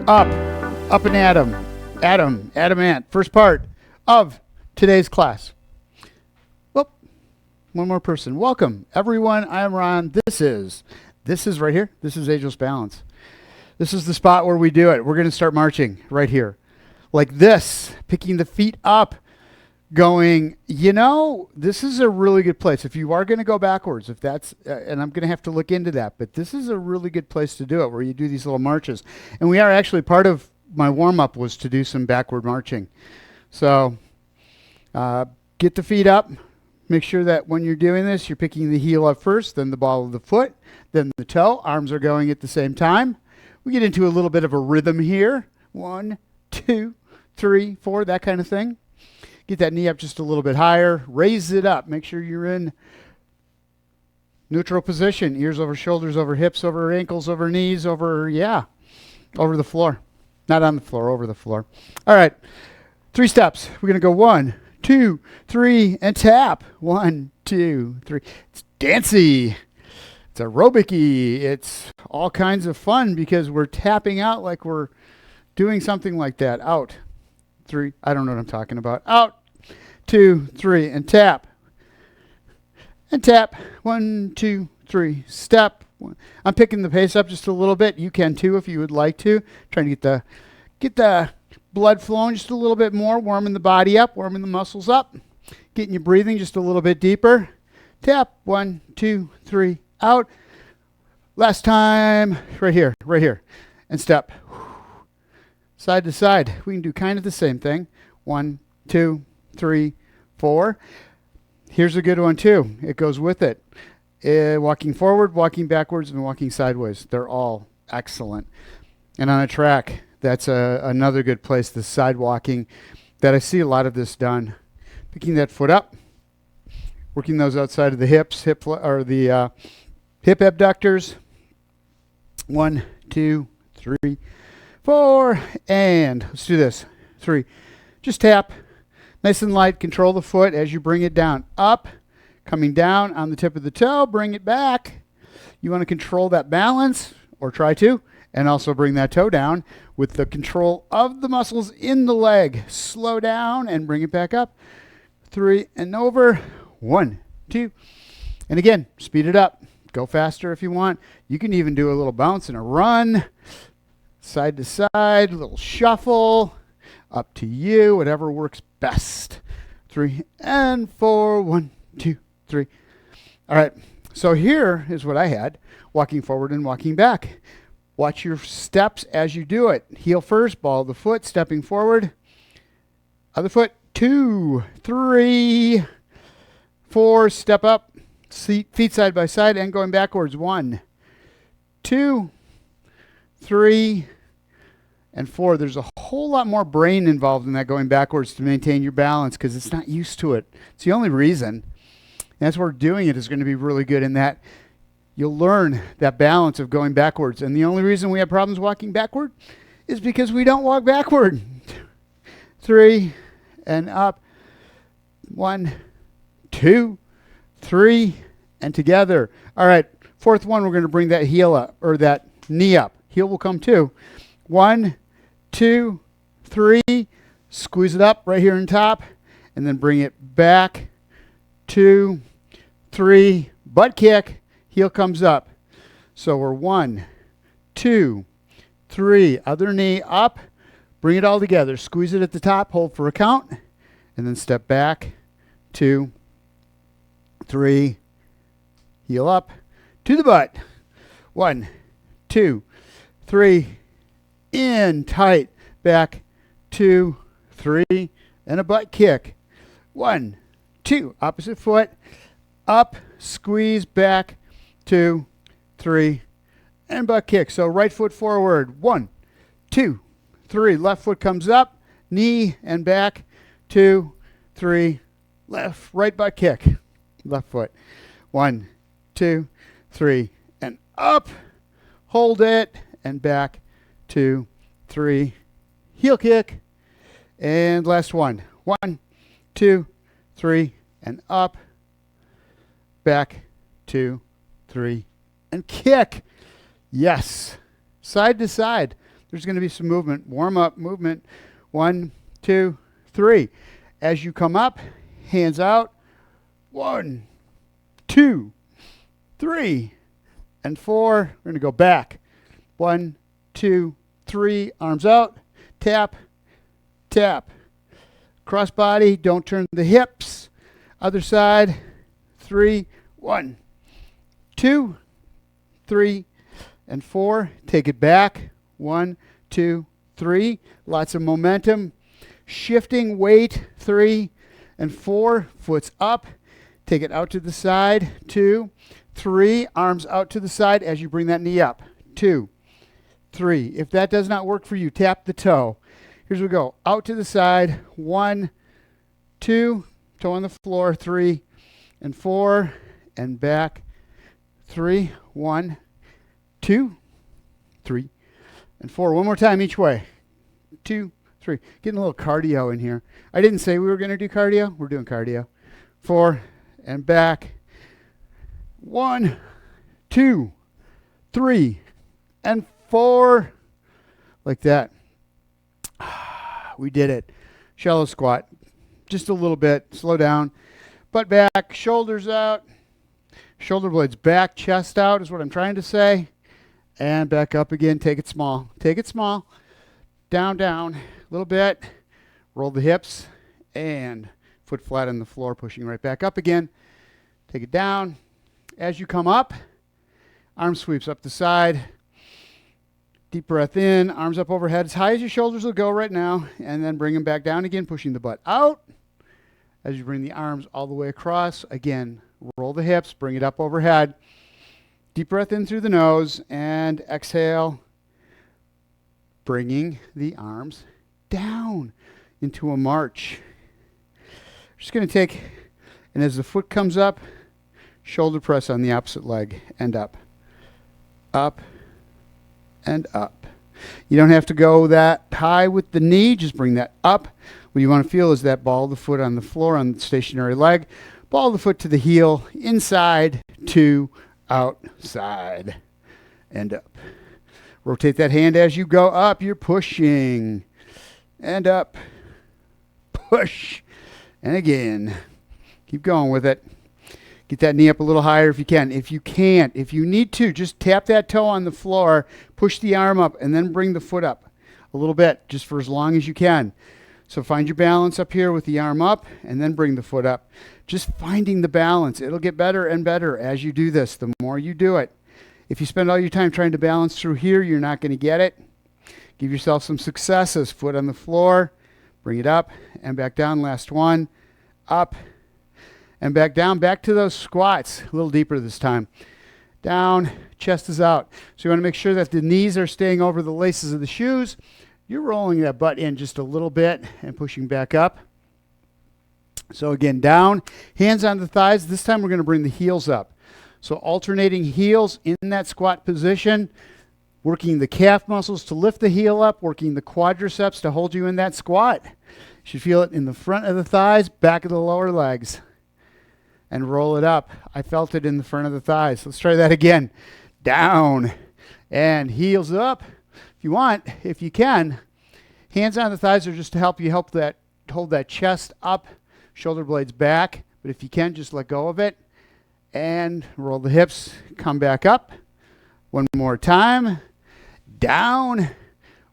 Up, up and adamant. First part of today's class. Well, one more person. Welcome, everyone. I am Ron. This is right here. This is Ageless Balance. This is the spot where we do it. We're going to start marching right here. Like this, picking the feet up, going, this is a really good place. If you are going to go backwards, if that's, and I'm going to have to look into that, but this is a really good place to do it, where you do these little marches. And we are actually, part of my warm-up was to do some backward marching. So get the feet up. Make sure that when you're doing this, you're picking the heel up first, then the ball of the foot, then the toe. Arms are going at the same time. We get into a little bit of a rhythm here. 1, 2, 3, 4, that kind of thing. Get that knee up just a little bit higher. Raise it up. Make sure you're in neutral position. Ears over shoulders, over hips, over ankles, over knees, over the floor. Not on the floor, over the floor. All right. 3 steps. We're going to go 1, 2, 3, and tap. 1, 2, 3. It's dancey. It's aerobic-y. It's all kinds of fun because we're tapping out like we're doing something like that. Out. 3. I don't know what I'm talking about. Out. 2, 3, and tap. And tap. 1, 2, 3. Step. I'm picking the pace up just a little bit. You can too if you would like to. Trying to get the blood flowing just a little bit more. Warming the body up. Warming the muscles up. Getting you breathing just a little bit deeper. Tap. 1, 2, 3. Out. Last time. Right here. Right here. And step. Side to side. We can do kind of the same thing. 1, 2, 3, 4. Here's a good one too. It goes with it. Walking forward, walking backwards, and walking sideways. They're all excellent. And on a track, that's another good place, the side walking, that I see a lot of this done. Picking that foot up, working those outside of the hips, hip abductors. 1, 2, 3, 4, and let's do this. 3. Just tap. Nice and light. Control the foot as you bring it down. Up, coming down on the tip of the toe. Bring it back. You want to control that balance, or try to, and also bring that toe down with the control of the muscles in the leg. Slow down and bring it back up. 3 and over. 1, 2. And again, speed it up. Go faster if you want. You can even do a little bounce and a run. Side to side, a little shuffle. Up to you, whatever works best. 3 and 4. 1, 2, 3. All right, so here is what I had. Walking forward and walking back. Watch your steps as you do it. Heel first, ball of the foot, stepping forward. Other foot, 2, 3, 4, step up. Feet side by side and going backwards. 1, 2, 3, and 4. There's a whole lot more brain involved in that going backwards to maintain your balance because it's not used to it. It's the only reason. And that's where doing it is going to be really good in that you'll learn that balance of going backwards. And the only reason we have problems walking backward is because we don't walk backward. 3 and up. 1, 2, 3, and together. All right, 4th one, we're going to bring that heel up, or that knee up. Heel will come too. 1, 2, 3, squeeze it up right here on top, and then bring it back. 2, 3, butt kick, heel comes up. So we're 1, 2, 3, other knee up, bring it all together. Squeeze it at the top, hold for a count, and then step back. 2, 3, heel up to the butt. 1, 2, 3, in tight, back. 2, 3, and a butt kick. 1, 2, opposite foot, up, squeeze, back. 2, 3, and butt kick. So right foot forward. 1, 2, 3, left foot comes up, knee and back. 2, 3, right butt kick. Left foot. 1, 2, 3, and up. Hold it, and back. 2, 3, heel kick. And last one. 1, 2, 3, and up. Back. 2, 3, and kick. Yes. Side to side. there's going to be some movement. Warm up movement. 1, 2, 3. As you come up, hands out. 1, 2, 3, and 4. We're going to go back. 1, 2, 3. Arms out. Tap, tap. Cross body. Don't turn the hips. Other side. 3. 1, 2, 3, and 4. Take it back. 1, 2, 3. Lots of momentum. Shifting weight. 3 and 4. Foot's up. Take it out to the side. 2, 3. Arms out to the side as you bring that knee up. 2, 3. If that does not work for you, tap the toe. Here's what we go. Out to the side. 1, 2. Toe on the floor. 3 and 4. And back. 3. 1, 2, 3, and 4. One more time each way. 2, 3. Getting a little cardio in here. I didn't say we were going to do cardio. We're doing cardio. 4 and back. 1, 2, 3, and 4. Like that. We did it. Shallow squat. Just a little bit. Slow down. Butt back. Shoulders out. Shoulder blades back. Chest out is what I'm trying to say. And back up again. Take it small. Take it small. Down, down. A little bit. Roll the hips. And foot flat on the floor. Pushing right back up again. Take it down. As you come up, arm sweeps up the side. Deep breath in. Arms up overhead. As high as your shoulders will go right now. And then bring them back down again. Pushing the butt out. As you bring the arms all the way across. Again, roll the hips. Bring it up overhead. Deep breath in through the nose and exhale, bringing the arms down into a march. Just going to take, and as the foot comes up, shoulder press on the opposite leg and up, up, and up. You don't have to go that high with the knee, just bring that up. What you want to feel is that ball of the foot on the floor on the stationary leg, ball of the foot to the heel, inside to outside and up. Rotate that hand as you go up. You're pushing and up. Push. And again. Keep going with it. Get that knee up a little higher if you can. If you can't, if you need to, just tap that toe on the floor, push the arm up, and then bring the foot up a little bit, just for as long as you can. So find your balance up here with the arm up, and then bring the foot up. Just finding the balance. It'll get better and better as you do this, the more you do it. If you spend all your time trying to balance through here, you're not going to get it. Give yourself some successes. Foot on the floor. Bring it up and back down. Last one. Up and back down. Back to those squats. A little deeper this time. Down. Chest is out. So you want to make sure that the knees are staying over the laces of the shoes. You're rolling that butt in just a little bit and pushing back up. So again, down, hands on the thighs. This time we're going to bring the heels up. So alternating heels in that squat position, working the calf muscles to lift the heel up, working the quadriceps to hold you in that squat. You should feel it in the front of the thighs, back of the lower legs. And roll it up. I felt it in the front of the thighs. Let's try that again. Down and heels up. If you want, if you can, hands on the thighs are just to help you hold that chest up, shoulder blades back. But if you can, just let go of it and roll the hips. Come back up. One more time. Down.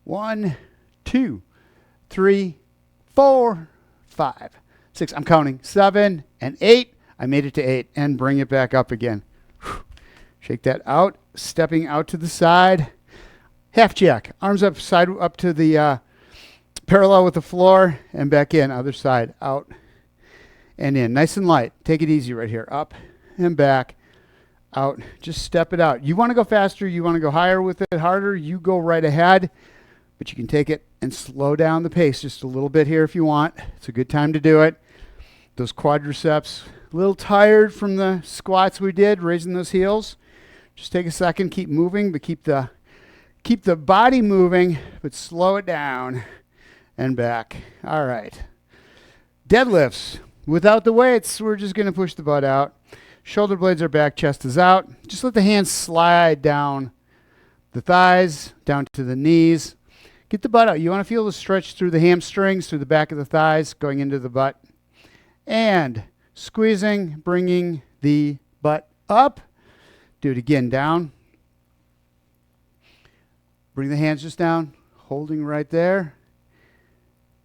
1, 2, 3, 4, 5, 6. I'm counting. 7 and 8. I made it to 8 and bring it back up again. Shake that out. Stepping out to the side. Half jack. Arms up, side up to the parallel with the floor and back in. Other side. Out and in. Nice and light. Take it easy right here. Up and back. Out. Just step it out. You want to go faster. You want to go higher with it, harder. You go right ahead. But you can take it and slow down the pace just a little bit here if you want. It's a good time to do it. Those quadriceps, a little tired from the squats we did, raising those heels. Just take a second, keep moving, but keep the body moving, but slow it down and back. All right. Deadlifts. Without the weights, we're just going to push the butt out. Shoulder blades are back, chest is out. Just let the hands slide down the thighs, down to the knees. Get the butt out. You want to feel the stretch through the hamstrings, through the back of the thighs, going into the butt. And squeezing, bringing the butt up. Do it again, down. Bring the hands just down, holding right there.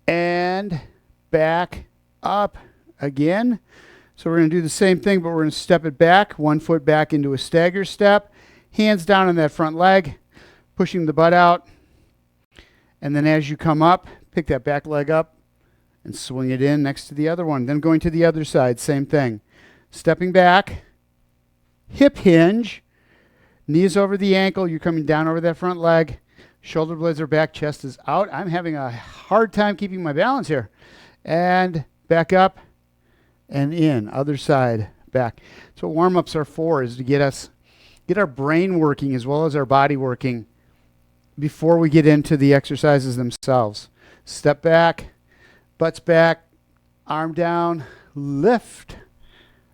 And back up again. So we're going to do the same thing, but we're going to step it back, 1 foot back into a stagger step. Hands down on that front leg, pushing the butt out. And then as you come up, pick that back leg up and swing it in next to the other one. Then going to the other side, same thing. Stepping back, hip hinge, knees over the ankle. You're coming down over that front leg. Shoulder blades are back, chest is out. I'm having a hard time keeping my balance here. And back up and in. Other side, back. So what warm-ups are for is to get our brain working as well as our body working before we get into the exercises themselves. Step back, butts back, arm down, lift,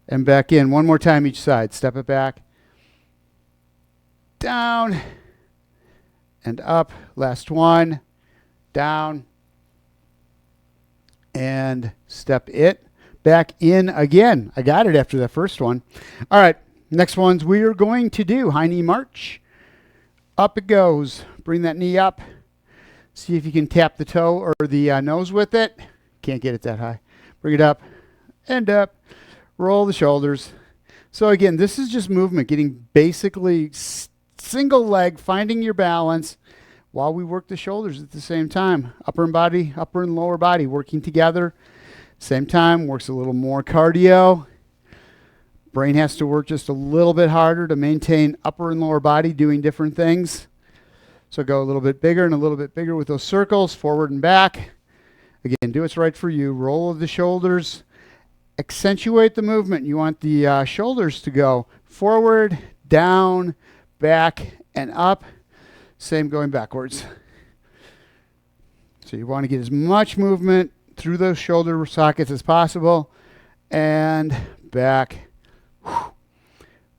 and back in. One more time each side. Step it back, down, and up. Last one, down, and step it back in again. I got it after that first one. All right, next ones we are going to do high knee march. Up it goes. Bring that knee up. See if you can tap the toe or the nose with it. Can't get it that high. Bring it up and up. Roll the shoulders. So again, this is just movement, getting basically single leg, finding your balance while we work the shoulders at the same time. Upper and lower body working together. Same time, works a little more cardio. Brain has to work just a little bit harder to maintain upper and lower body doing different things. So go a little bit bigger and a little bit bigger with those circles, forward and back. Again, do what's right for you. Roll of the shoulders. Accentuate the movement. You want the shoulders to go forward, down, back, and up. Same going backwards. So you want to get as much movement through those shoulder sockets as possible. And back.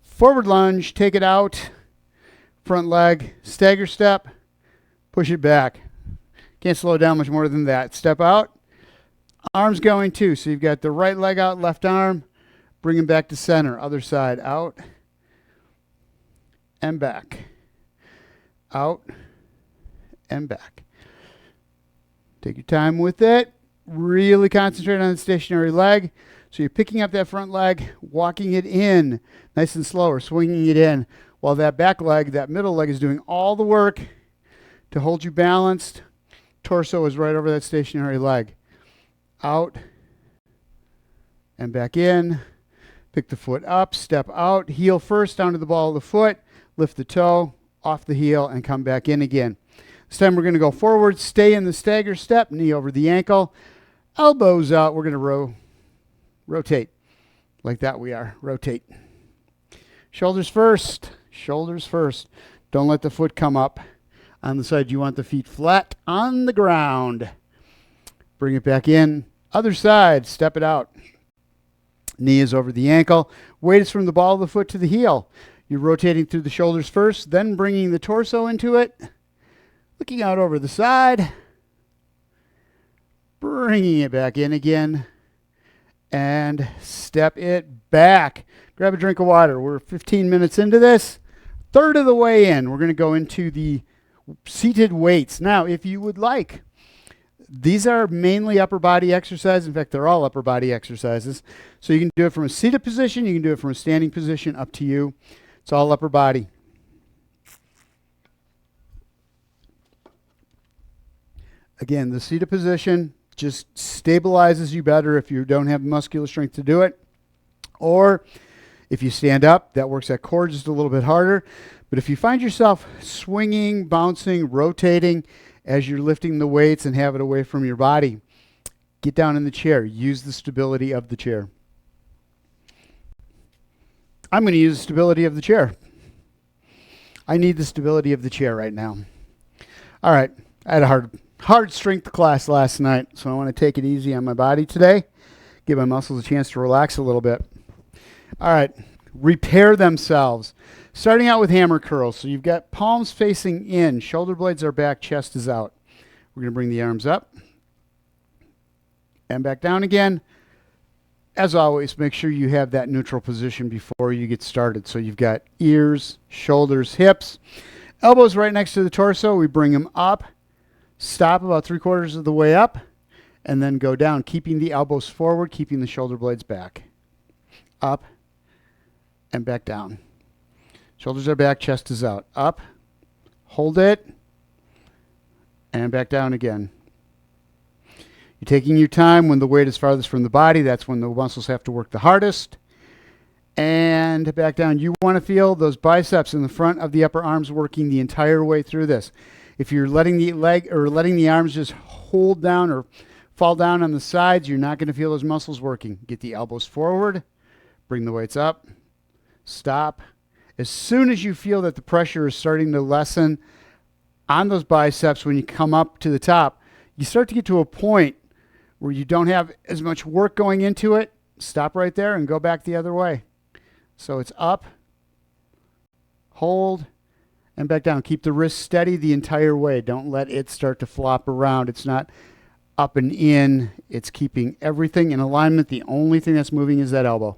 Forward lunge, take it out. Front leg, stagger step, push it back. Can't slow down much more than that. Step out. Arms going too. So you've got the right leg out, left arm. Bring him back to center. Other side, out and back. Out and back. Take your time with it. Really concentrate on the stationary leg. So you're picking up that front leg, walking it in nice and slow, or swinging it in, while that back leg, that middle leg, is doing all the work to hold you balanced. Torso is right over that stationary leg. Out and back in. Pick the foot up, step out, heel first down to the ball of the foot, lift the toe off the heel, and come back in again. This time we're going to go forward, stay in the stagger step, knee over the ankle, elbows out. We're going to rotate. Like that we are. Rotate. Shoulders first. Shoulders first. Don't let the foot come up on the side. You want the feet flat on the ground. Bring it back in. Other side. Step it out. Knee is over the ankle. Weight is from the ball of the foot to the heel. You're rotating through the shoulders first, then bringing the torso into it. Looking out over the side. Bringing it back in again. And step it back. Grab a drink of water. We're 15 minutes into this. Third of the way in. We're going to go into the seated weights. Now, if you would like, these are mainly upper body exercises. In fact, they're all upper body exercises. So you can do it from a seated position. You can do it from a standing position. Up to you. It's all upper body. Again, the seated position just stabilizes you better if you don't have the muscular strength to do it. Or if you stand up, that works that core just a little bit harder. But if you find yourself swinging, bouncing, rotating as you're lifting the weights and have it away from your body, get down in the chair. Use the stability of the chair. I'm going to use the stability of the chair. I need the stability of the chair right now. All right. I had a hard strength class last night, so I want to take it easy on my body today. Give my muscles a chance to relax a little bit. All right. Repair themselves. Starting out with hammer curls. So you've got palms facing in, shoulder blades are back, chest is out. We're going to bring the arms up and back down again. As always, make sure you have that neutral position before you get started. So you've got ears, shoulders, hips, elbows right next to the torso. We bring them up, stop about 3/4 of the way up, and then go down, keeping the elbows forward, keeping the shoulder blades back. Up and back down. Shoulders are back, chest is out. Up, hold it, and back down again. You're taking your time. When the weight is farthest from the body, that's when the muscles have to work the hardest. And back down. You want to feel those biceps in the front of the upper arms working the entire way through this. If you're letting the leg or letting the arms just hold down or fall down on the sides, you're not going to feel those muscles working. Get the elbows forward, bring the weights up, stop. As soon as you feel that the pressure is starting to lessen on those biceps when you come up to the top, you start to get to a point where you don't have as much work going into it. Stop right there and go back the other way. So it's up, hold, and back down. Keep the wrist steady the entire way. Don't let it start to flop around. It's not up and in. It's keeping everything in alignment. The only thing that's moving is that elbow.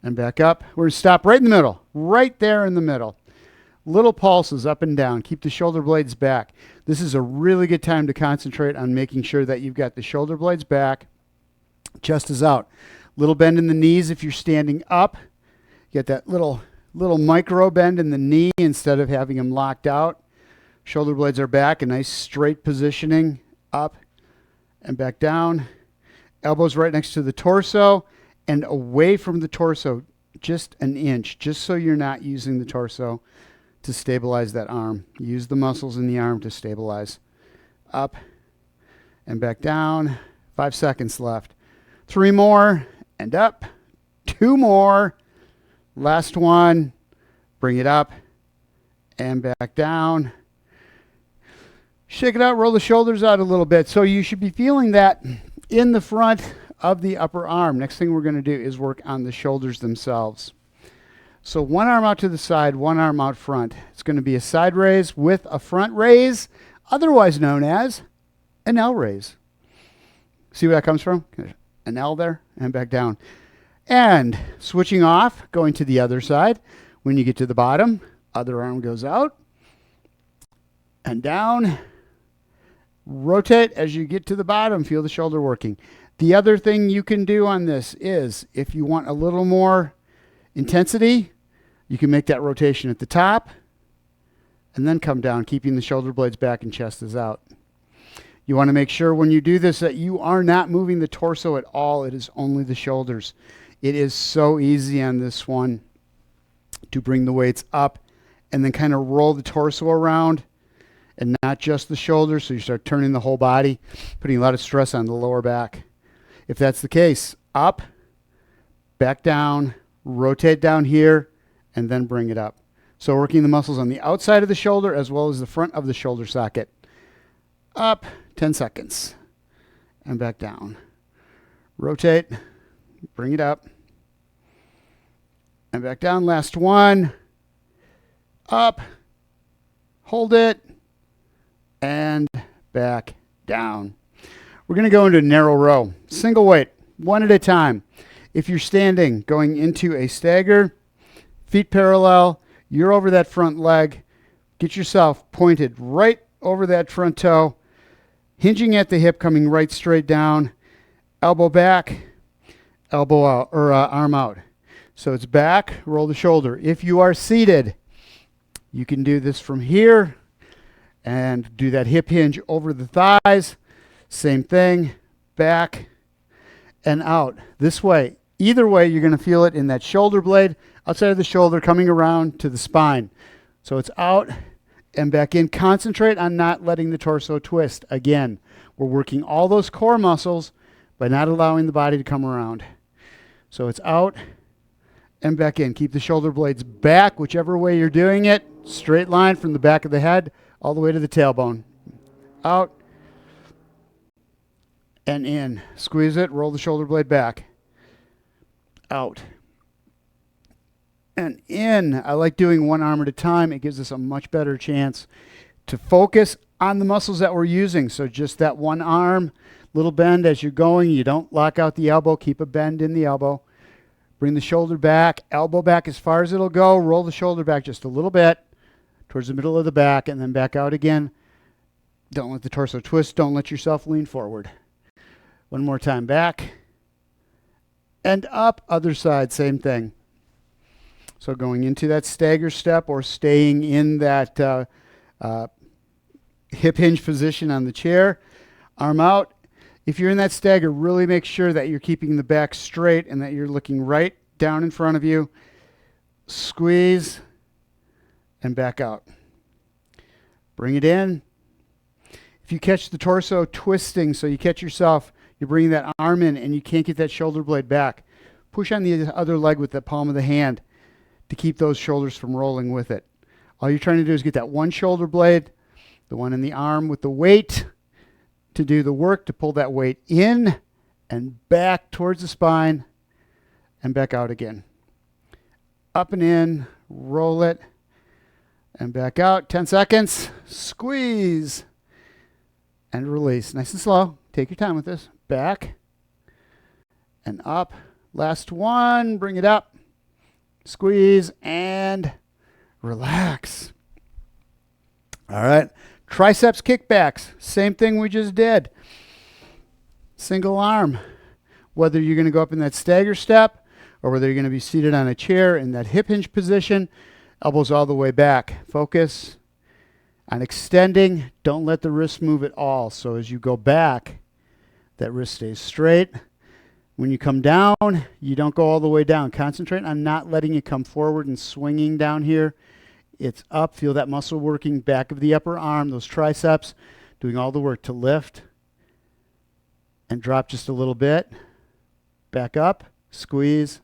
And back up. We're going to stop right in the middle, right there in the middle. Little pulses up and down. Keep the shoulder blades back. This is a really good time to concentrate on making sure that you've got the shoulder blades back. Chest is out. Little bend in the knees if you're standing up. Get that little micro bend in the knee instead of having them locked out. Shoulder blades are back. A nice straight positioning. Up and back down. Elbows right next to the torso and away from the torso just an inch, just so you're not using the torso to stabilize that arm. Use the muscles in the arm to stabilize. Up and back down. 5 seconds left. 3 more and up. 2 more. Last one. Bring it up and back down. Shake it out. Roll the shoulders out a little bit. So you should be feeling that in the front of the upper arm. Next thing we're going to do is work on the shoulders themselves. So one arm out to the side, one arm out front. It's going to be a side raise with a front raise, otherwise known as an L raise. See where that comes from? An L there and back down. And switching off, going to the other side. When you get to the bottom, other arm goes out and down. Rotate as you get to the bottom. Feel the shoulder working. The other thing you can do on this is if you want a little more intensity, you can make that rotation at the top and then come down, keeping the shoulder blades back and chest is out. You want to make sure when you do this that you are not moving the torso at all. It is only the shoulders. It is so easy on this one to bring the weights up and then kind of roll the torso around and not just the shoulders. So you start turning the whole body, putting a lot of stress on the lower back. If that's the case, up, back down, rotate down here, and then bring it up. So working the muscles on the outside of the shoulder as well as the front of the shoulder socket. Up, 10 seconds, and back down. Rotate, bring it up, and back down. Last one. Up, hold it, and back down. We're going to go into a narrow row. Single weight, one at a time. If you're standing, going into a stagger, feet parallel, you're over that front leg. Get yourself pointed right over that front toe, hinging at the hip, coming right straight down, elbow back, elbow out, or arm out. So it's back, roll the shoulder. If you are seated, you can do this from here and do that hip hinge over the thighs. Same thing, back and out. This way. Either way, you're going to feel it in that shoulder blade, outside of the shoulder, coming around to the spine. So it's out and back in. Concentrate on not letting the torso twist. Again, we're working all those core muscles by not allowing the body to come around. So it's out and back in. Keep the shoulder blades back, whichever way you're doing it. Straight line from the back of the head all the way to the tailbone. Out and in. Squeeze it, roll the shoulder blade back. Out and in. I like doing one arm at a time. It gives us a much better chance to focus on the muscles that we're using. So just that one arm, little bend as you're going. You don't lock out the elbow. Keep a bend in the elbow. Bring the shoulder back, elbow back as far as it'll go. Roll the shoulder back just a little bit towards the middle of the back and then back out again. Don't let the torso twist. Don't let yourself lean forward. One more time, back and up. Other side, same thing. So going into that stagger step or staying in that hip hinge position on the chair, arm out. If you're in that stagger, really make sure that you're keeping the back straight and that you're looking right down in front of you. Squeeze and back out. Bring it in. If you catch the torso twisting, so you catch yourself, you're bringing that arm in and you can't get that shoulder blade back, push on the other leg with the palm of the hand to keep those shoulders from rolling with it. All you're trying to do is get that one shoulder blade, the one in the arm with the weight, to do the work, to pull that weight in and back towards the spine and back out again. Up and in, roll it, and back out. 10 seconds. Squeeze and release. Nice and slow. Take your time with this. Back and up. Last one. Bring it up. Squeeze and relax. All right. Triceps kickbacks, same thing we just did. Single arm. Whether you're going to go up in that stagger step or whether you're going to be seated on a chair in that hip hinge position, elbows all the way back. Focus on extending. Don't let the wrist move at all. So as you go back, that wrist stays straight. When you come down, you don't go all the way down. Concentrate on not letting it come forward and swinging down here. It's up. Feel that muscle working back of the upper arm, those triceps, doing all the work to lift and drop just a little bit. Back up, squeeze,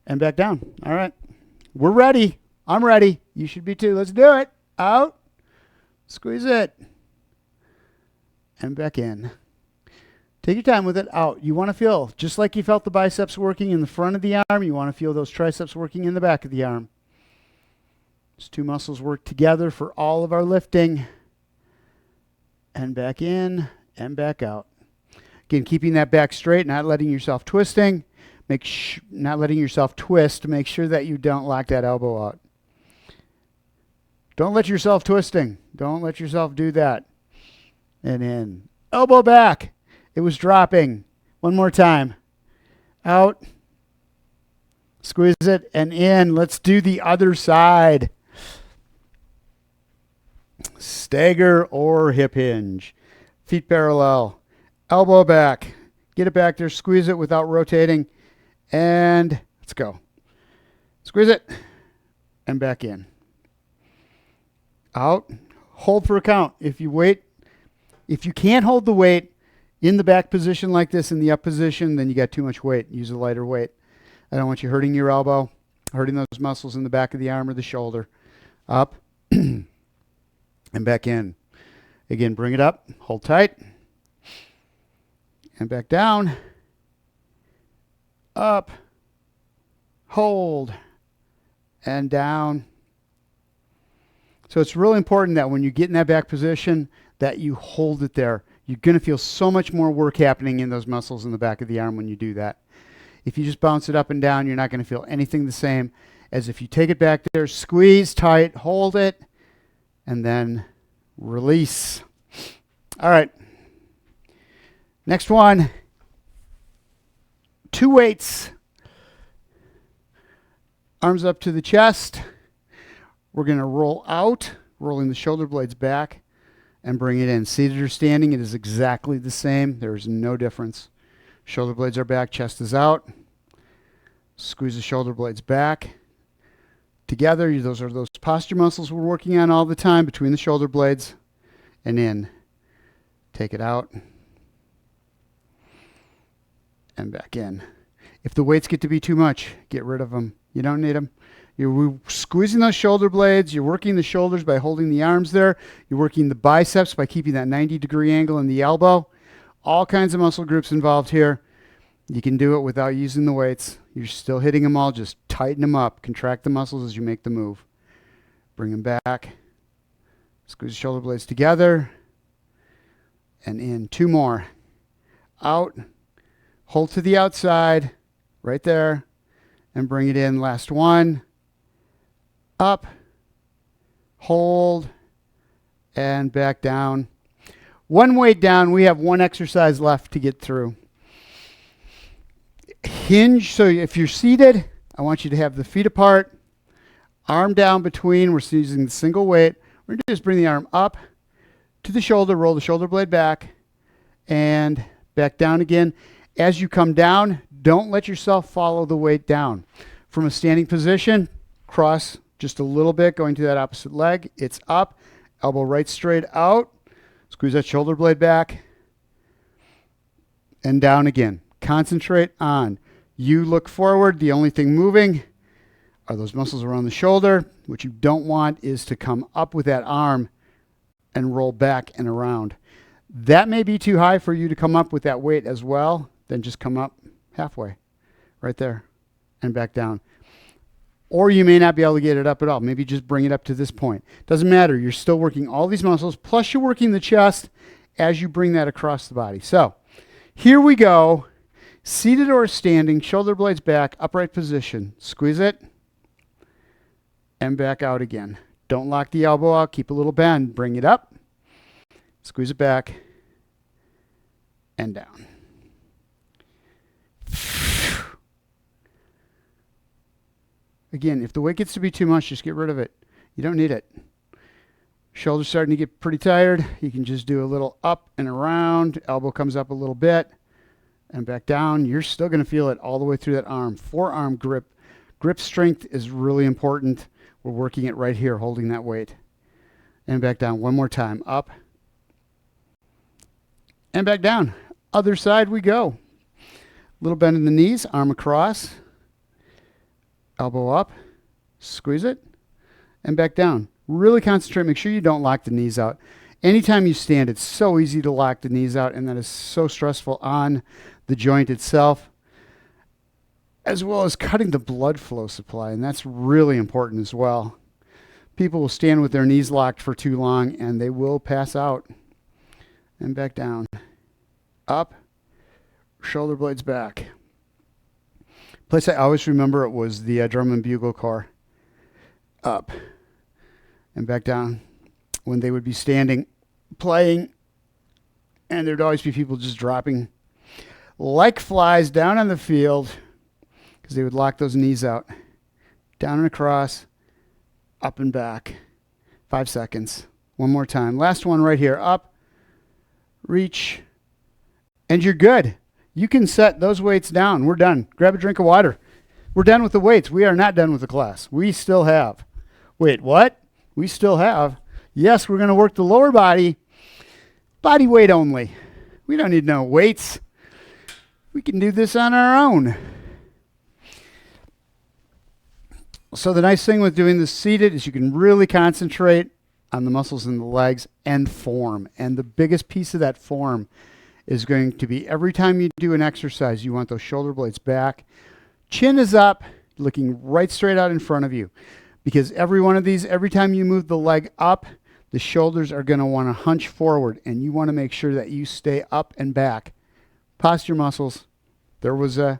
and back down. All right. We're ready. I'm ready. You should be too. Let's do it. Out. Squeeze it. And back in. Take your time with it. Out. You want to feel, just like you felt the biceps working in the front of the arm, you want to feel those triceps working in the back of the arm. Those two muscles work together for all of our lifting. And back in and back out. Again, keeping that back straight, not letting yourself twisting. Not letting yourself twist. Make sure that you don't lock that elbow out. Don't let yourself twisting. Don't let yourself do that. And in. Elbow back. It was dropping. One more time. Out. Squeeze it and in. Let's do the other side. Stagger or hip hinge. Feet parallel. Elbow back. Get it back there. Squeeze it without rotating. And let's go. Squeeze it. And back in. Out. Hold for a count. If you can't hold the weight in the back position like this, in the up position, then you got too much weight. Use a lighter weight. I don't want you hurting your elbow, hurting those muscles in the back of the arm or the shoulder. Up. And back in. Again, bring it up. Hold tight. And back down. Up. Hold. And down. So it's really important that when you get in that back position, that you hold it there. You're going to feel so much more work happening in those muscles in the back of the arm when you do that. If you just bounce it up and down, you're not going to feel anything the same as if you take it back there, squeeze tight, hold it, and then release. All right. Next one. 2 weights. Arms up to the chest. We're going to roll out, rolling the shoulder blades back, and bring it in. Seated or standing, it is exactly the same. There is no difference. Shoulder blades are back, chest is out. Squeeze the shoulder blades back. Together, those are those posture muscles we're working on all the time between the shoulder blades and in. Take it out. And back in. If the weights get to be too much, get rid of them. You don't need them. You're squeezing those shoulder blades. You're working the shoulders by holding the arms there. You're working the biceps by keeping that 90-degree angle in the elbow. All kinds of muscle groups involved here. You can do it without using the weights. You're still hitting them all. Just tighten them up. Contract the muscles as you make the move. Bring them back. Squeeze the shoulder blades together. and in. 2 more. Out. Hold to the outside. Right there. And bring it in. Last one. Up. Hold. And back down. 1 weight down. We have 1 exercise left to get through. Hinge. So if you're seated, I want you to have the feet apart. Arm down between. We're using the single weight. We're going to just bring the arm up to the shoulder. Roll the shoulder blade back. And back down again. As you come down, don't let yourself follow the weight down. From a standing position, cross just a little bit, going to that opposite leg. It's up. Elbow right straight out. Squeeze that shoulder blade back. And down again. Concentrate on. You look forward. The only thing moving are those muscles around the shoulder. What you don't want is to come up with that arm and roll back and around. That may be too high for you to come up with that weight as well. Then just come up halfway, right there, and back down. Or you may not be able to get it up at all. Maybe just bring it up to this point. Doesn't matter. You're still working all these muscles, plus you're working the chest as you bring that across the body. So here we go. Seated or standing, shoulder blades back, upright position. Squeeze it, and back out again. Don't lock the elbow out. Keep a little bend. Bring it up. Squeeze it back, and down. Again, if the weight gets to be too much, just get rid of it. You don't need it. Shoulders starting to get pretty tired. You can just do a little up and around. Elbow comes up a little bit and back down. You're still going to feel it all the way through that arm. Forearm grip. Grip strength is really important. We're working it right here, holding that weight. And back down. One more time. Up. And back down. Other side we go. Little bend in the knees. Arm across. Elbow up, squeeze it, and back down. Really concentrate. Make sure you don't lock the knees out. Anytime you stand, it's so easy to lock the knees out, and that is so stressful on the joint itself, as well as cutting the blood flow supply, and that's really important as well. People will stand with their knees locked for too long, and they will pass out. And back down. Up, shoulder blades back. Place I always remember it was the drum and bugle corps. Up and back down. When they would be standing, playing, and there'd always be people just dropping like flies down on the field because they would lock those knees out. Down and across, up and back. 5 seconds. One more time. Last one right here. Up, reach, and you're good. You can set those weights down. We're done. Grab a drink of water. We're done with the weights. We are not done with the class. We still have. Wait, what? We still have. Yes, we're going to work the lower body. Body weight only. We don't need no weights. We can do this on our own. So the nice thing with doing this seated is you can really concentrate on the muscles in the legs and form. And the biggest piece of that form is going to be every time you do an exercise, you want those shoulder blades back. Chin is up, looking right straight out in front of you. Because every one of these, every time you move the leg up, the shoulders are going to want to hunch forward, and you want to make sure that you stay up and back. Posture muscles. There was a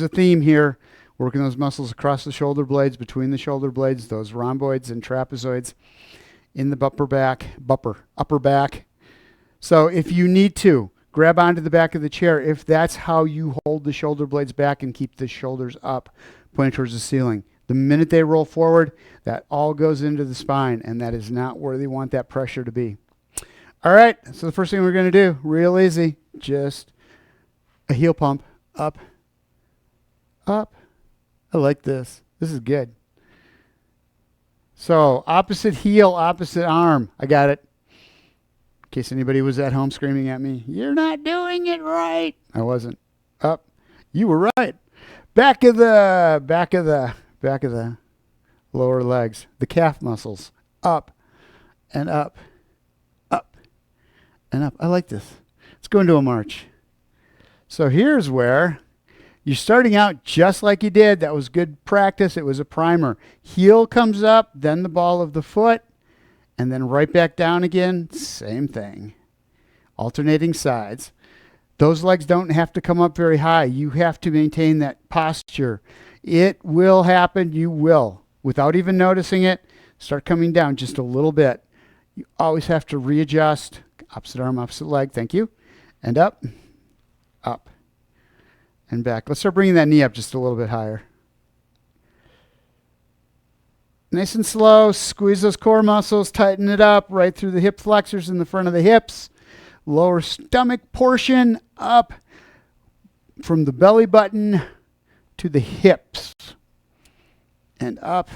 theme here, working those muscles across the shoulder blades, between the shoulder blades, those rhomboids and trapezoids, in the upper back. So if you need to, grab onto the back of the chair if that's how you hold the shoulder blades back and keep the shoulders up, pointing towards the ceiling. The minute they roll forward, that all goes into the spine, and that is not where they want that pressure to be. All right, so the first thing we're going to do, real easy, just a heel pump. Up, up. I like this. This is good. So opposite heel, opposite arm. I got it. In case anybody was at home screaming at me, you're not doing it right. I wasn't. Up. You were right. Back of the lower legs, the calf muscles. Up and up, up and up. I like this. Let's go into a march. So here's where you're starting out just like you did. That was good practice. It was a primer. Heel comes up, then the ball of the foot, and then right back down again. Same thing. alternating sides. Those legs don't have to come up very high. You have to maintain that posture. It will happen. You will. Without even noticing it, start coming down just a little bit. You always have to readjust. Opposite arm, opposite leg. Thank you. And up, up, and back. Let's start bringing that knee up just a little bit higher. Nice and slow. Squeeze those core muscles. Tighten it up right through the hip flexors in the front of the hips. Lower stomach portion up from the belly button to the hips. And up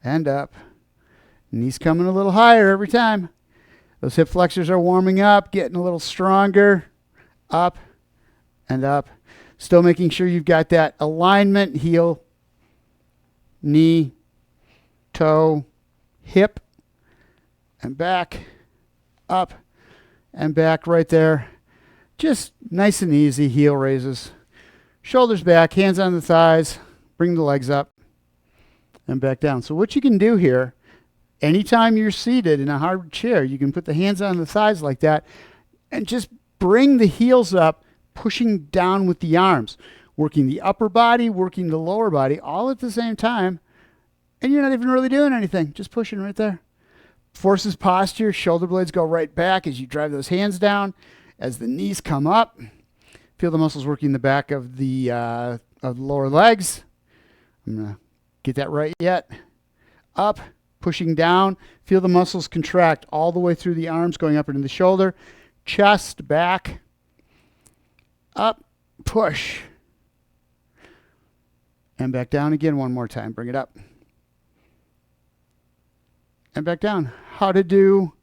and up. Knees coming a little higher every time. Those hip flexors are warming up, getting a little stronger. Up and up. Still making sure you've got that alignment, heel, knee, toe, hip, and back, up, and back right there. Just nice and easy heel raises. Shoulders back, hands on the thighs, bring the legs up, and back down. So what you can do here, anytime you're seated in a hard chair, you can put the hands on the thighs like that, and just bring the heels up, pushing down with the arms, working the upper body, working the lower body, all at the same time, and you're not even really doing anything, just pushing right there. Forces posture, shoulder blades go right back as you drive those hands down, as the knees come up. Feel the muscles working the back of the lower legs. I'm going to get that right yet. Up, pushing down. Feel the muscles contract all the way through the arms, going up into the shoulder. Chest, back, up, push. And back down again one more time. Bring it up. And back down. How to do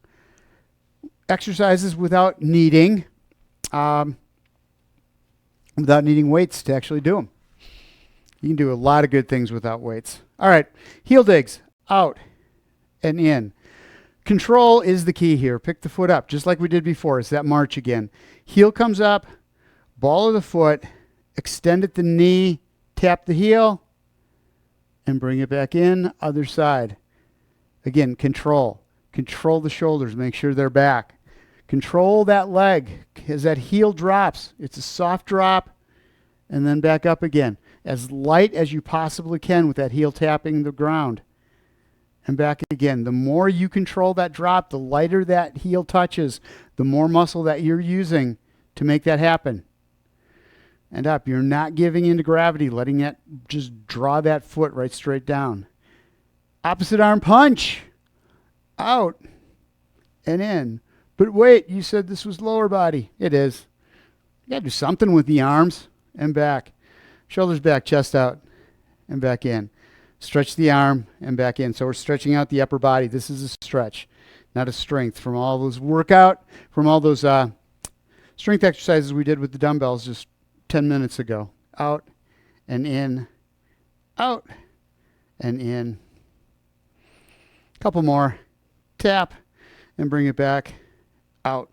exercises without needing weights to actually do them. You can do a lot of good things without weights. All right, heel digs, out and in. Control is the key here. Pick the foot up, just like we did before. It's that march again. Heel comes up, ball of the foot, extend at the knee, tap the heel, and bring it back in, other side. Again, control. Control the shoulders. Make sure they're back. Control that leg as that heel drops. It's a soft drop, and then back up again. As light as you possibly can with that heel tapping the ground. And back again. The more you control that drop, the lighter that heel touches, the more muscle that you're using to make that happen. And up. You're not giving into gravity, letting it just draw that foot right straight down. Opposite arm punch. Out and in. But wait, you said this was lower body. It is. You got to do something with the arms and back. Shoulders back, chest out, and back in. Stretch the arm and back in. So we're stretching out the upper body. This is a stretch, not a strength. From all those strength exercises we did with the dumbbells just 10 minutes ago. Out and in, out and in. Couple more. Tap and bring it back, out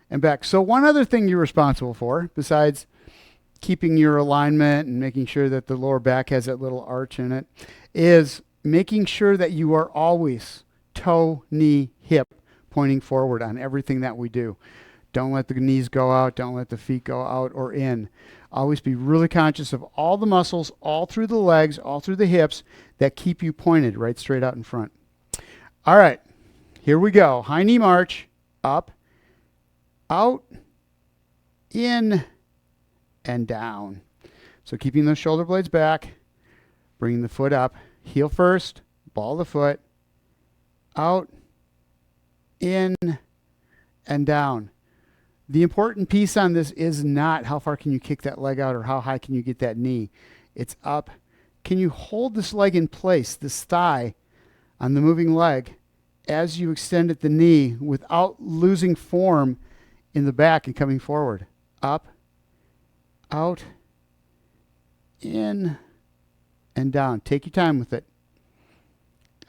and back. So one other thing you're responsible for, besides keeping your alignment and making sure that the lower back has that little arch in it, is making sure that you are always toe, knee, hip pointing forward on everything that we do. Don't let the knees go out. Don't let the feet go out or in. Always be really conscious of all the muscles, all through the legs, all through the hips that keep you pointed right straight out in front. All right, here we go. High knee march, up, out, in, and down. So keeping those shoulder blades back, bringing the foot up, heel first, ball the foot, out, in, and down. The important piece on this is not how far can you kick that leg out or how high can you get that knee. It's up. Can you hold this leg in place, this thigh, on the moving leg as you extend at the knee without losing form in the back and coming forward. Up, out, in, and down. Take your time with it.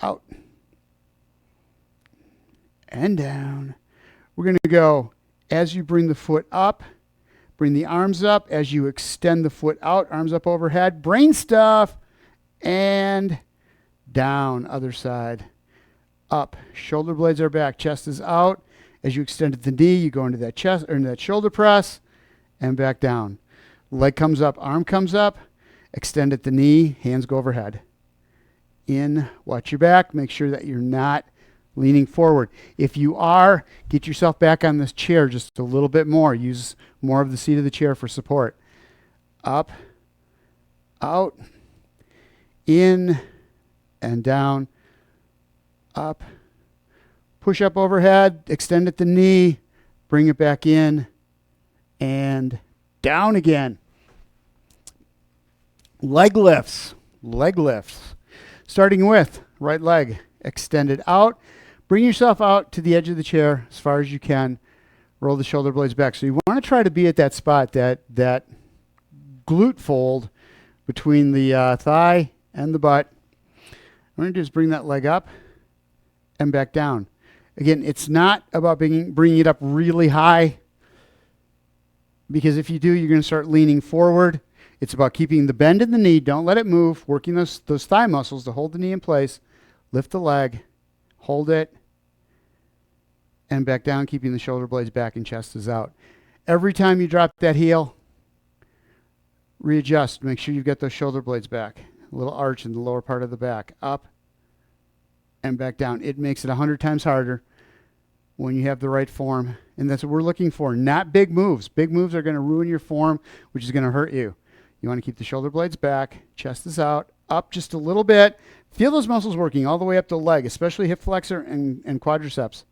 Out, and down. We're going to go as you bring the foot up, bring the arms up as you extend the foot out, arms up overhead, brain stuff, and down, other side. Up, shoulder blades are back, chest is out, As you extend at the knee, you go into that chest or into that shoulder press and back down. Leg comes up, arm comes up, extend at the knee, hands go overhead. In, watch your back, make sure that you're not leaning forward. If you are, get yourself back on this chair just a little bit more. Use more of the seat of the chair for support. Up, out, in, and down, up. Push up overhead, extend at the knee, bring it back in, and down again. Leg lifts, leg lifts. Starting with right leg extended out. Bring yourself out to the edge of the chair as far as you can. Roll the shoulder blades back. So you want to try to be at that spot, that glute fold between the thigh and the butt. What I'm going to do is bring that leg up and back down. Again, it's not about bringing it up really high, because if you do, you're going to start leaning forward. It's about keeping the bend in the knee. Don't let it move. Working those thigh muscles to hold the knee in place. Lift the leg. Hold it. And back down, keeping the shoulder blades back and chest is out. Every time you drop that heel, readjust. Make sure you've got those shoulder blades back. A little arch in the lower part of the back. Up and back down. It makes it 100 times harder when you have the right form. And that's what we're looking for. Not big moves. Big moves are going to ruin your form, which is going to hurt you. You want to keep the shoulder blades back. Chest is out. Up just a little bit. Feel those muscles working all the way up the leg, especially hip flexor and quadriceps.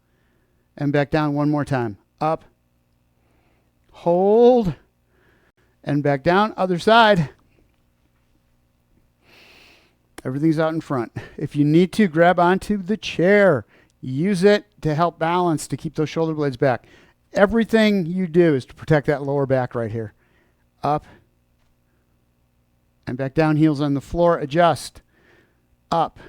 And back down one more time. Up. Hold. And back down. Other side. Everything's out in front. If you need to, grab onto the chair. Use it to help balance, to keep those shoulder blades back. Everything you do is to protect that lower back right here. Up. And back down, heels on the floor. Adjust. Up.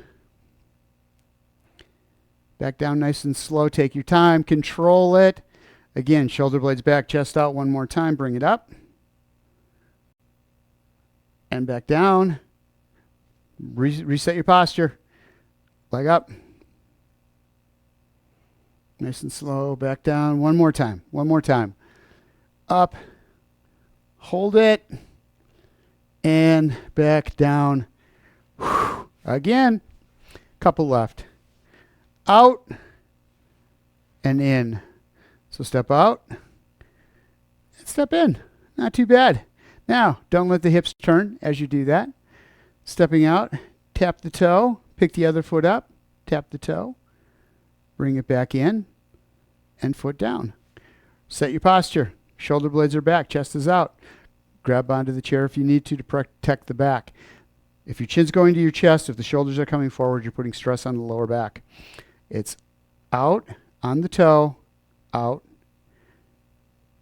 Back down nice and slow. Take your time. Control it. Again, shoulder blades back, chest out one more time. Bring it up. And back down. Reset your posture. Leg up. Nice and slow. Back down. One more time. One more time. Up. Hold it. And back down. Whew. Again. Couple left. Out. And in. So step out. And step in. Not too bad. Now, don't let the hips turn as you do that. Stepping out, tap the toe, pick the other foot up, tap the toe, bring it back in, and foot down. Set your posture. Shoulder blades are back, chest is out. Grab onto the chair if you need to protect the back. If your chin's going to your chest, if the shoulders are coming forward, you're putting stress on the lower back. It's out on the toe, out,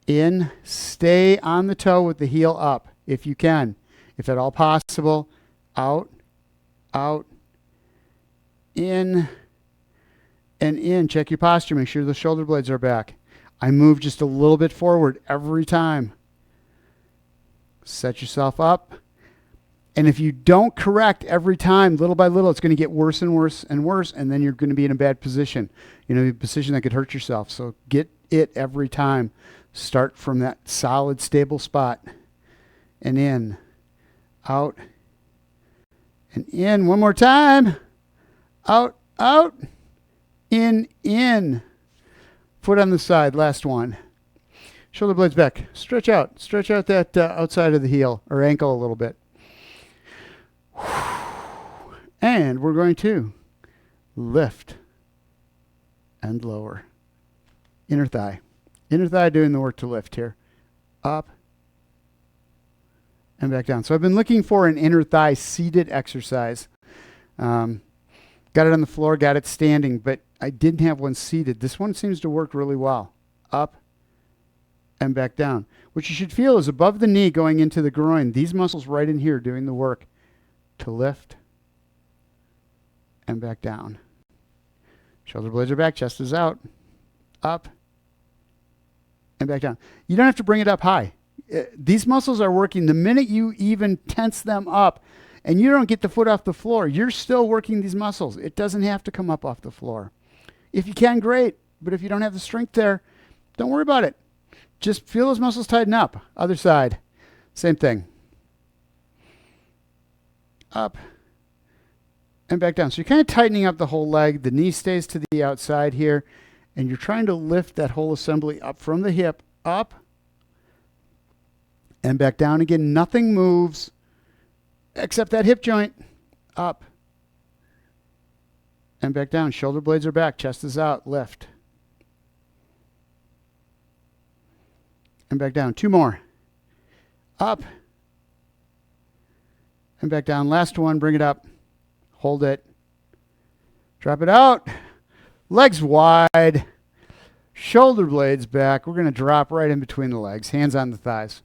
in, stay on the toe with the heel up if you can. If at all possible, out, out, in, and in. Check your posture. Make sure the shoulder blades are back. I move just a little bit forward every time. Set yourself up. And if you don't correct every time, little by little, it's going to get worse and worse and worse, and then you're going to be in a bad position. A position that could hurt yourself. So get it every time. Start from that solid, stable spot. And in, out, and in. One more time. Out, out, in. Foot on the side. Last one. Shoulder blades back. Stretch out. Stretch out that outside of the heel or ankle a little bit. And we're going to lift and lower. Inner thigh. Inner thigh doing the work to lift here. Up and back down. So I've been looking for an inner thigh seated exercise. Got it on the floor, got it standing, but I didn't have one seated. This one seems to work really well. Up and back down. What you should feel is above the knee going into the groin. These muscles right in here doing the work to lift and back down. Shoulder blades are back, chest is out. Up and back down. You don't have to bring it up high. These muscles are working. The minute you even tense them up and you don't get the foot off the floor, you're still working these muscles. It doesn't have to come up off the floor. If you can, great. But if you don't have the strength there, don't worry about it. Just feel those muscles tighten up. Other side. Same thing. Up and back down. So you're kind of tightening up the whole leg. The knee stays to the outside here. And you're trying to lift that whole assembly up from the hip. Up and back down again. Nothing moves except that hip joint. Up and back down. Shoulder blades are back. Chest is out. Lift. And back down. 2 more. Up. And back down. Last one. Bring it up. Hold it. Drop it out. Legs wide. Shoulder blades back. We're going to drop right in between the legs. Hands on the thighs.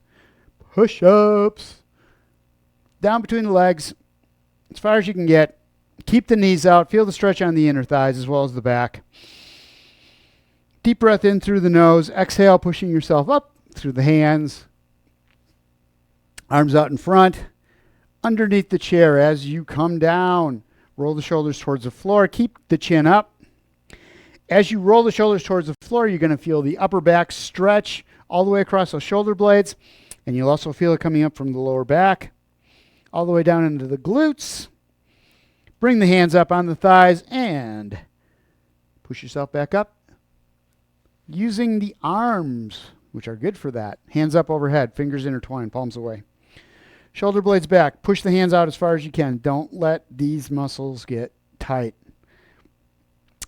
Push-ups. Down between the legs. As far as you can get. Keep the knees out. Feel the stretch on the inner thighs as well as the back. Deep breath in through the nose. Exhale, pushing yourself up through the hands. Arms out in front. Underneath the chair as you come down. Roll the shoulders towards the floor. Keep the chin up. As you roll the shoulders towards the floor, you're going to feel the upper back stretch all the way across those shoulder blades. And you'll also feel it coming up from the lower back. All the way down into the glutes. Bring the hands up on the thighs and push yourself back up. Using the arms, which are good for that. Hands up overhead, fingers intertwined, palms away. Shoulder blades back. Push the hands out as far as you can. Don't let these muscles get tight.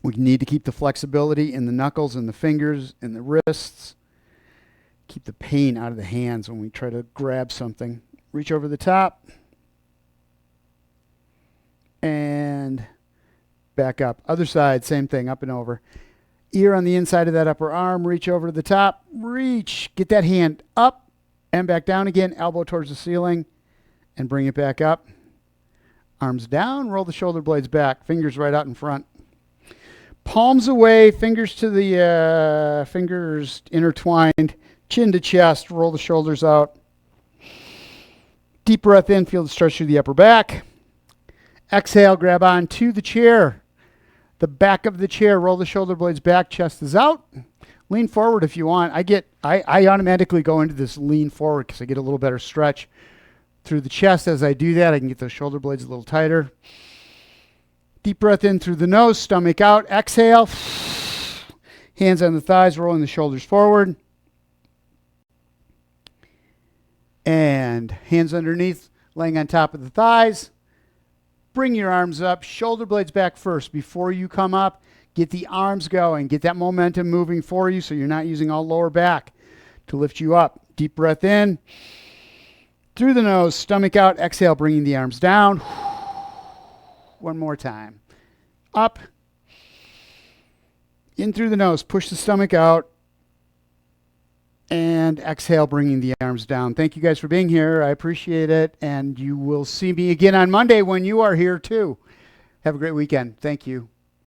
We need to keep the flexibility in the knuckles and the fingers and the wrists. Keep the pain out of the hands when we try to grab something. Reach over the top. And back up. Other side, same thing, up and over. Ear on the inside of that upper arm. Reach over to the top. Reach. Get that hand up and back down again. Elbow towards the ceiling. And bring it back up. Arms down. Roll the shoulder blades back. Fingers right out in front. Palms away. Fingers to the fingers intertwined. Chin to chest. Roll the shoulders out. Deep breath in. Feel the stretch through the upper back. Exhale. Grab on to the chair. The back of the chair. Roll the shoulder blades back. Chest is out. Lean forward if you want. I automatically go into this lean forward because I get a little better stretch through the chest. As I do that, I can get those shoulder blades a little tighter. Deep breath in through the nose, stomach out. Exhale. Hands on the thighs, rolling the shoulders forward. And hands underneath, laying on top of the thighs. Bring your arms up, shoulder blades back first. Before you come up, get the arms going. Get that momentum moving for you so you're not using all lower back to lift you up. Deep breath in. Through the nose, stomach out. Exhale, bringing the arms down. One more time. Up. In through the nose. Push the stomach out. And exhale, bringing the arms down. Thank you guys for being here. I appreciate it. And you will see me again on Monday when you are here too. Have a great weekend. Thank you.